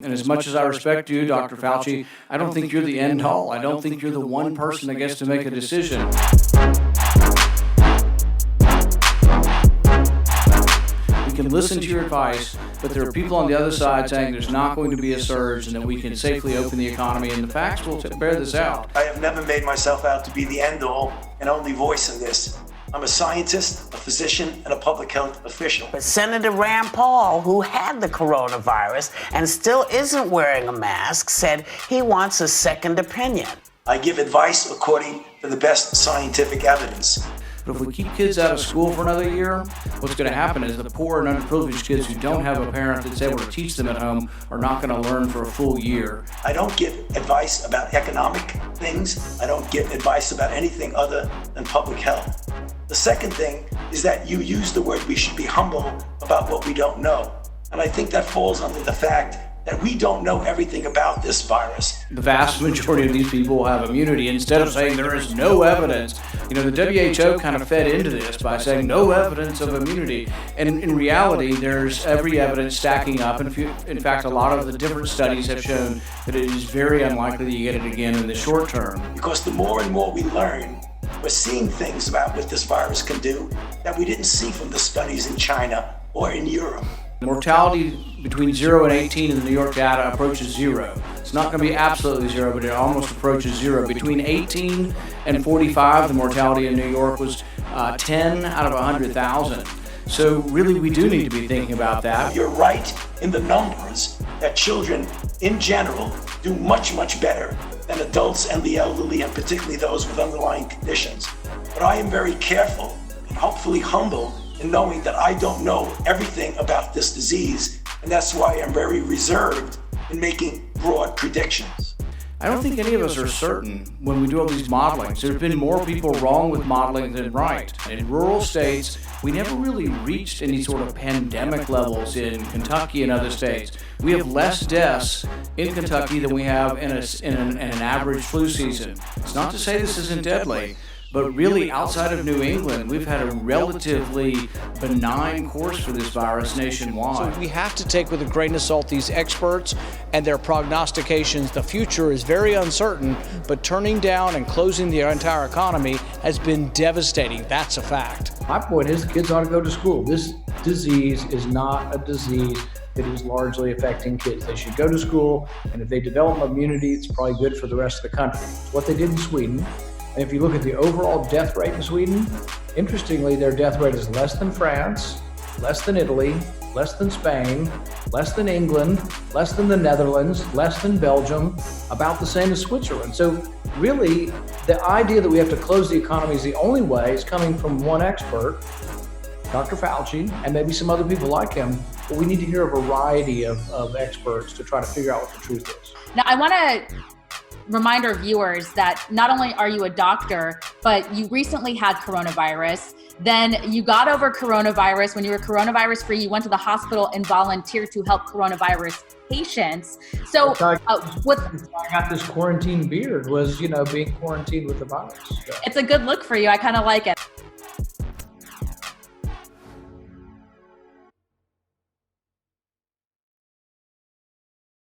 And as much as I respect you, Dr. Fauci, I don't think you're the end all. I don't think you're the one person that gets to make a decision. We can listen to your advice, but there are people on the other side saying there's not going to be a surge and that we can safely open the economy, and the facts will bear this out. I have never made myself out to be the end all and only voice in this. I'm a scientist, a physician, and a public health official. But Senator Rand Paul, who had the coronavirus and still isn't wearing a mask, said he wants a second opinion. I give advice according to the best scientific evidence. But if we keep kids out of school for another year, what's going to happen is the poor and underprivileged kids who don't have a parent that's able to teach them at home are not going to learn for a full year. I don't give advice about economic things. I don't give advice about anything other than public health. The second thing is that you use the word we should be humble about what we don't know. And I think that falls under the fact that we don't know everything about this virus. The vast majority of these people will have immunity. Instead of saying there is no evidence, the WHO kind of fed into this by saying no evidence of immunity. And in reality, there's every evidence stacking up. And in fact, a lot of the different studies have shown that it is very unlikely that you get it again in the short term. Because the more and more we learn, we're seeing things about what this virus can do that we didn't see from the studies in China or in Europe. The mortality between 0 and 18 in the New York data approaches 0. It's not going to be absolutely 0, but it almost approaches 0. Between 18 and 45, the mortality in New York was 10 out of 100,000. So really, we do need to be thinking about that. You're right in the numbers that children in general do much, much better than adults and the elderly, and particularly those with underlying conditions. But I am very careful and hopefully humble in knowing that I don't know everything about this disease, and that's why I'm very reserved in making broad predictions. I don't think any of us are certain when we do all these modelings. There have been more people wrong with modeling than right. And in rural states, we never really reached any sort of pandemic levels in Kentucky and other states. We have less deaths in Kentucky than we have in an average flu season. It's not to say this isn't deadly, but really outside of New England, we've had a relatively benign course for this virus nationwide. So we have to take with a grain of salt these experts and their prognostications. The future is very uncertain, but turning down and closing the entire economy has been devastating. That's a fact. My point is, kids ought to go to school. This disease is not a disease that is largely affecting kids. They should go to school, and if they develop immunity, it's probably good for the rest of the country. It's what they did in Sweden. And if you look at the overall death rate in Sweden, interestingly, their death rate is less than France, less than Italy, less than Spain, less than England, less than the Netherlands, less than Belgium, about the same as Switzerland. So really, the idea that we have to close the economy is the only way is coming from one expert, Dr. Fauci, and maybe some other people like him. But we need to hear a variety of experts to try to figure out what the truth is. Now, I want to remind our viewers that not only are you a doctor, but you recently had coronavirus. Then you got over coronavirus. When you were coronavirus free, you went to the hospital and volunteered to help coronavirus patients. So I got this quarantine beard was, being quarantined with the virus. So. It's a good look for you. I kind of like it.